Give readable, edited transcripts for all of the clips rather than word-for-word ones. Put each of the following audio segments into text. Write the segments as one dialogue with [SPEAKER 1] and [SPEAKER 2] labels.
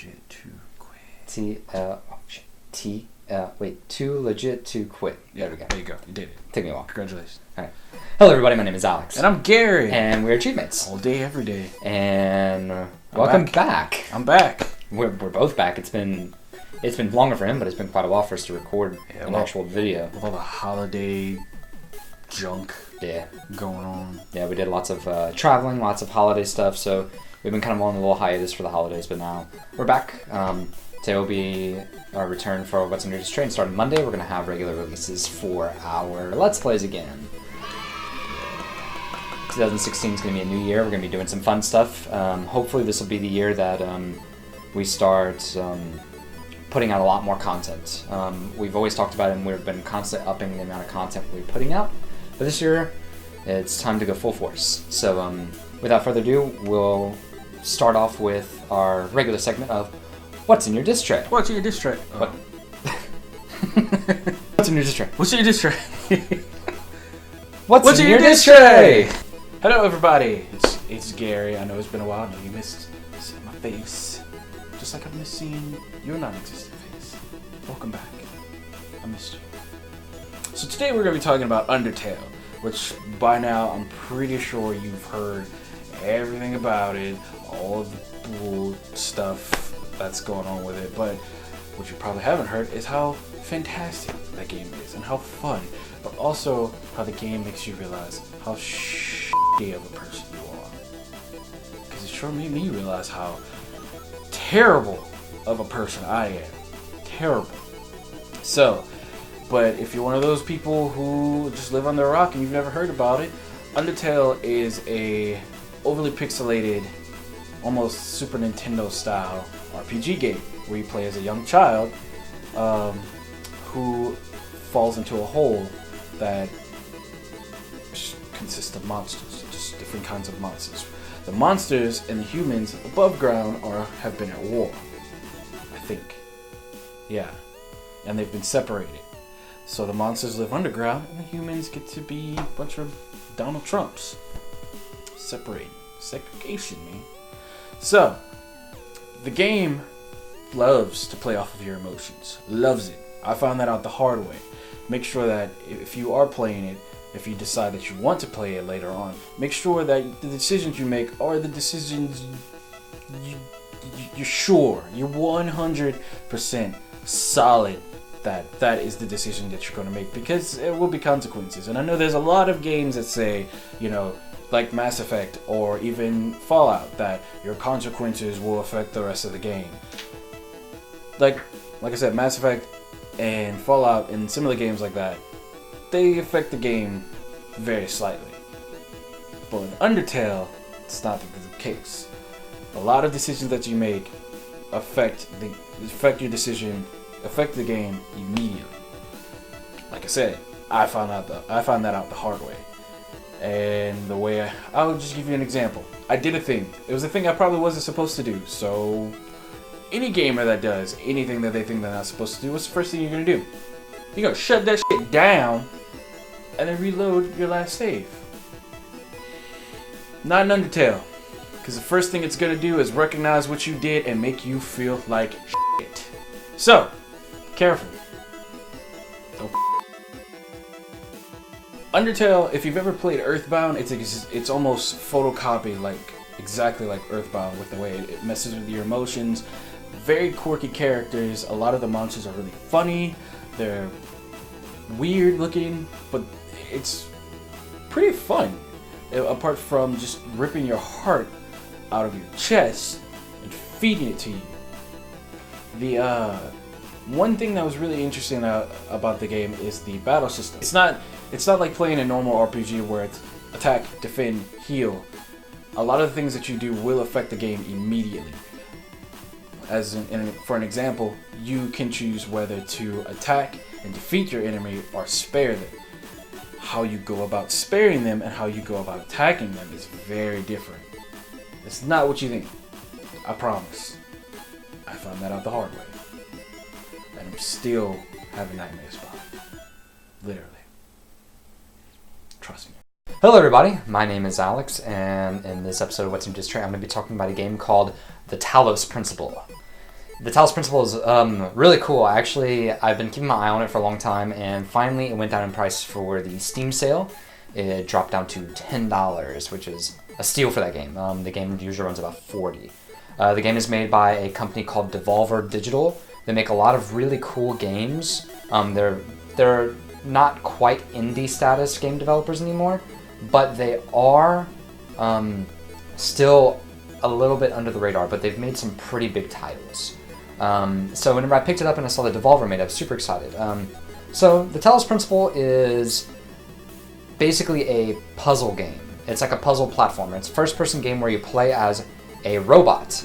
[SPEAKER 1] legit to quit.
[SPEAKER 2] Too legit to quit.
[SPEAKER 1] Yeah,
[SPEAKER 2] There we go.
[SPEAKER 1] There you go. You did it.
[SPEAKER 2] Took me a while.
[SPEAKER 1] Congratulations.
[SPEAKER 2] All right. Hello, everybody. My name is Alex.
[SPEAKER 1] And I'm Gary.
[SPEAKER 2] And we're AchieveMates.
[SPEAKER 1] All day, every day.
[SPEAKER 2] And welcome back.
[SPEAKER 1] I'm back.
[SPEAKER 2] We're both back. It's been longer for him, but it's been quite a while for us to record an actual video.
[SPEAKER 1] With all the holiday junk going on.
[SPEAKER 2] Yeah, we did lots of traveling, lots of holiday stuff, so we've been kind of on a little hiatus for the holidays, but now we're back. Today will be our return for What's in Your Train. Starting Monday, we're going to have regular releases for our Let's Plays again. 2016 is going to be a new year. We're going to be doing some fun stuff. Hopefully this will be the year that we start putting out a lot more content. We've always talked about it, and we've been constantly upping the amount of content we're putting out. But this year, it's time to go full force. So without further ado, we'll start off with our regular segment of What's in Your Diss Tray?
[SPEAKER 1] What's in your diss tray?
[SPEAKER 2] What? What's in your diss tray?
[SPEAKER 1] What's in your diss tray?
[SPEAKER 2] What's in your diss tray?
[SPEAKER 1] Hello, everybody. It's Gary. I know it's been a while. I know you missed seeing my face. Just like I've missed seeing your non-existent face. Welcome back. I missed you. So today we're going to be talking about Undertale, which by now I'm pretty sure you've heard everything about it, all of the bull stuff that's going on with it, but what you probably haven't heard is how fantastic that game is and how fun, but also how the game makes you realize how shitty of a person you are. Because it sure made me realize how terrible of a person I am. Terrible. So, but if you're one of those people who just live under a rock and you've never heard about it, Undertale is a overly pixelated, almost Super Nintendo style RPG game where you play as a young child who falls into a hole that consists of monsters, just different kinds of monsters. The monsters and the humans above ground have been at war, I think. Yeah, and they've been separated. So the monsters live underground and the humans get to be a bunch of Donald Trumps. Segregation, man. So, the game loves to play off of your emotions. Loves it. I found that out the hard way. Make sure that if you are playing it, if you decide that you want to play it later on, make sure that the decisions you make are the decisions you're sure, you're 100% solid that is the decision that you're going to make, because it will be consequences. And I know there's a lot of games that say, like Mass Effect or even Fallout, that your consequences will affect the rest of the game. Like I said, Mass Effect and Fallout and similar games like that, they affect the game very slightly. But in Undertale, it's not the case. A lot of decisions that you make affect your decision, affect the game immediately. Like I said, I found that out the hard way. And the way I'll just give you an example. I did a thing. It was a thing I probably wasn't supposed to do. So any gamer that does anything that they think they're not supposed to do, what's the first thing you're gonna do? You're gonna shut that shit down and then reload your last save. Not in Undertale, because the first thing it's gonna do is recognize what you did and make you feel like shit. So, careful. Undertale, if you've ever played Earthbound, it's almost photocopied, exactly like Earthbound, with the way it messes with your emotions. Very quirky characters. A lot of the monsters are really funny. They're weird looking, but it's pretty fun. Apart from just ripping your heart out of your chest and feeding it to you. The one thing that was really interesting about the game is the battle system. It's not like playing a normal RPG where it's attack, defend, heal. A lot of the things that you do will affect the game immediately. For an example, you can choose whether to attack and defeat your enemy or spare them. How you go about sparing them and how you go about attacking them is very different. It's not what you think. I promise. I found that out the hard way. And I'm still having nightmares about it. Literally. Trust me.
[SPEAKER 2] Hello everybody, my name is Alex, and in this episode of What's in Your Diss Tray, I'm going to be talking about a game called The Talos Principle. The Talos Principle is really cool. Actually, I've been keeping my eye on it for a long time, and finally it went down in price for the Steam sale. It dropped down to $10, which is a steal for that game. The game usually runs about $40. The game is made by a company called Devolver Digital. They make a lot of really cool games. They're not quite indie status game developers anymore, but they are still a little bit under the radar, but they've made some pretty big titles. So whenever I picked it up and I saw the Devolver made it, I was super excited. So the Talos Principle is basically a puzzle game. It's like a puzzle platformer. It's a first-person game where you play as a robot.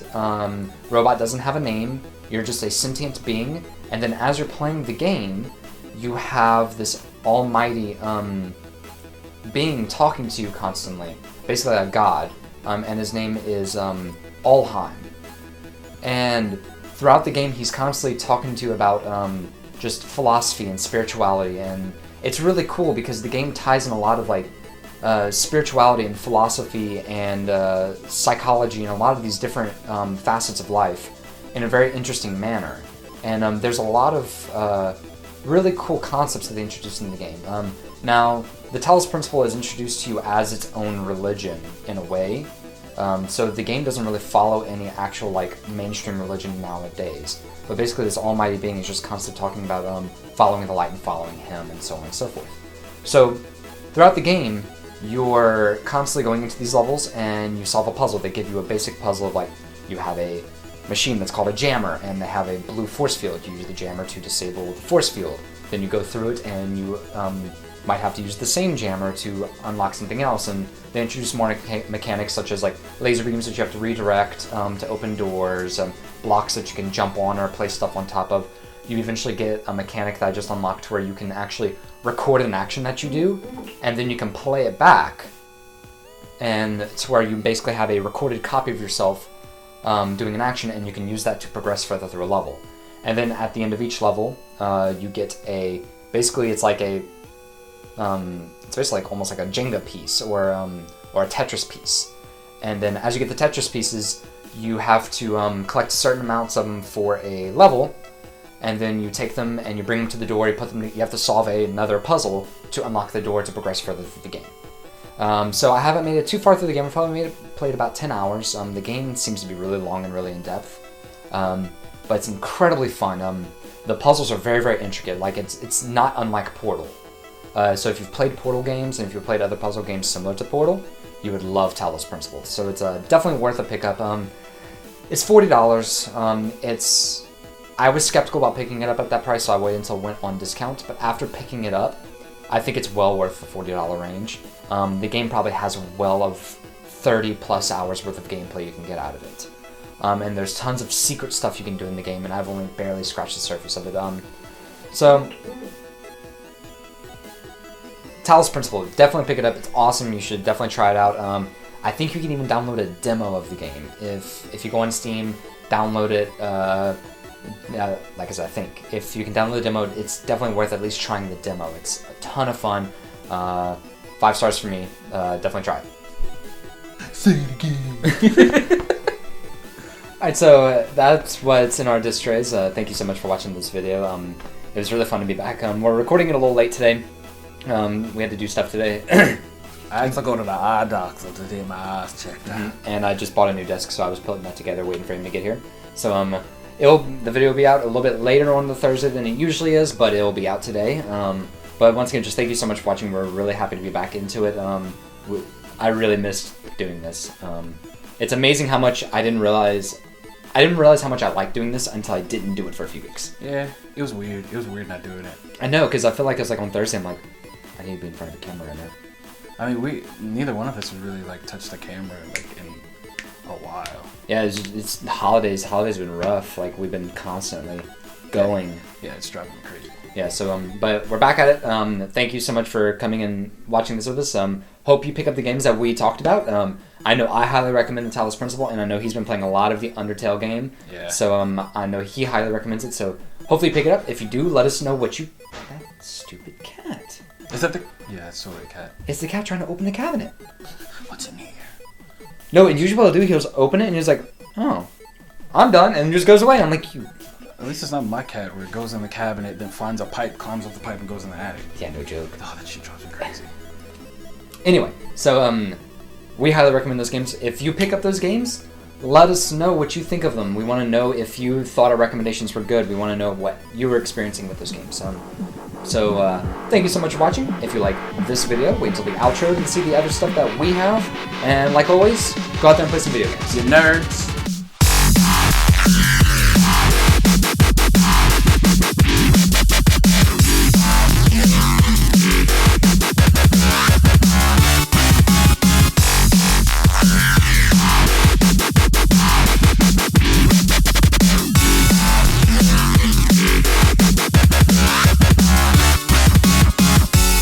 [SPEAKER 2] Robot doesn't have a name. You're just a sentient being, and then as you're playing the game, you have this almighty being talking to you constantly, basically a god, and his name is Alheim. And throughout the game, he's constantly talking to you about just philosophy and spirituality, and it's really cool because the game ties in a lot of like spirituality and philosophy and psychology and a lot of these different facets of life in a very interesting manner. And there's a lot of really cool concepts that they introduced in the game. Now, the Talos Principle is introduced to you as its own religion in a way. So the game doesn't really follow any actual like mainstream religion nowadays. But basically this almighty being is just constantly talking about following the light and following him and so on and so forth. So throughout the game, you're constantly going into these levels and you solve a puzzle. They give you a basic puzzle of like, you have a machine that's called a jammer and they have a blue force field. You use the jammer to disable the force field. Then you go through it and you might have to use the same jammer to unlock something else, and they introduce more mechanics such as like laser beams that you have to redirect to open doors, blocks that you can jump on or place stuff on top of. You eventually get a mechanic that I just unlocked where you can actually record an action that you do, and then you can play it back, and it's where you basically have a recorded copy of yourself doing an action, and you can use that to progress further through a level. And then at the end of each level, you get basically it's basically like almost like a Jenga piece or a Tetris piece. And then as you get the Tetris pieces, you have to collect certain amounts of them for a level, and then you take them and you bring them to the door. You put them. You have to solve another puzzle to unlock the door to progress further through the game. So I haven't made it too far through the game. I've probably played about 10 hours. The game seems to be really long and really in depth, but it's incredibly fun. The puzzles are very, very intricate. Like it's not unlike Portal. So if you've played Portal games and if you've played other puzzle games similar to Portal, you would love Talos Principle. So it's definitely worth a pickup. It's $40. I was skeptical about picking it up at that price, so I waited until it went on discount. But after picking it up, I think it's well worth the $40 range. The game probably has well of 30 plus hours worth of gameplay you can get out of it. And there's tons of secret stuff you can do in the game, and I've only barely scratched the surface of it. So Talos Principle, definitely pick it up. It's awesome. You should definitely try it out. I think you can even download a demo of the game. If you go on Steam, download it. Like I said, I think if you can download the demo, it's definitely worth at least trying the demo. It's a ton of fun. 5 stars for me. Definitely try it.
[SPEAKER 3] Say it again.
[SPEAKER 2] Alright, so that's what's in our disc trays. Thank you so much for watching this video. It was really fun to be back. We're recording it a little late today. We had to do stuff today.
[SPEAKER 1] I had to go to the eye doctor to get my eyes checked out.
[SPEAKER 2] And I just bought a new desk, so I was putting that together, waiting for him to get here. So the video will be out a little bit later on the Thursday than it usually is, but it will be out today. But once again, just thank you so much for watching. We're really happy to be back into it. I really missed doing this. It's amazing how much I didn't realize how much I liked doing this until I didn't do it for a few weeks.
[SPEAKER 1] Yeah, it was weird. It was weird not doing it.
[SPEAKER 2] I know, because I feel like it's like on Thursday, I'm like, I need to be in front of the camera right now.
[SPEAKER 1] I mean, neither one of us would really like touch the camera like in a while.
[SPEAKER 2] Yeah, it's holidays. Holidays have been rough. Like we've been constantly going.
[SPEAKER 1] Yeah, it's driving me crazy.
[SPEAKER 2] Yeah, so but we're back at it. Thank you so much for coming and watching this with us. Hope you pick up the games that we talked about. I know I highly recommend the Talos Principle, and I know he's been playing a lot of the Undertale game.
[SPEAKER 1] Yeah.
[SPEAKER 2] So I know he highly recommends it. So hopefully pick it up. If you do, let us know what you. That stupid cat.
[SPEAKER 1] Is that the? Yeah, it's totally a cat.
[SPEAKER 2] It's the cat trying to open the cabinet.
[SPEAKER 1] What's in here?
[SPEAKER 2] No, and usually what he'll do, he'll open it and he's like, oh, I'm done, and just goes away. I'm like, you
[SPEAKER 1] At least it's not my cat where it goes in the cabinet, then finds a pipe, climbs up the pipe, and goes in the attic.
[SPEAKER 2] Yeah, no joke.
[SPEAKER 1] Oh, that shit drives me crazy.
[SPEAKER 2] Anyway, so we highly recommend those games. If you pick up those games, let us know what you think of them. We want to know if you thought our recommendations were good. We want to know what you were experiencing with those games. So thank you so much for watching. If you like this video, wait until the outro to see the other stuff that we have. And like always, go out there and play some video games.
[SPEAKER 1] You nerds.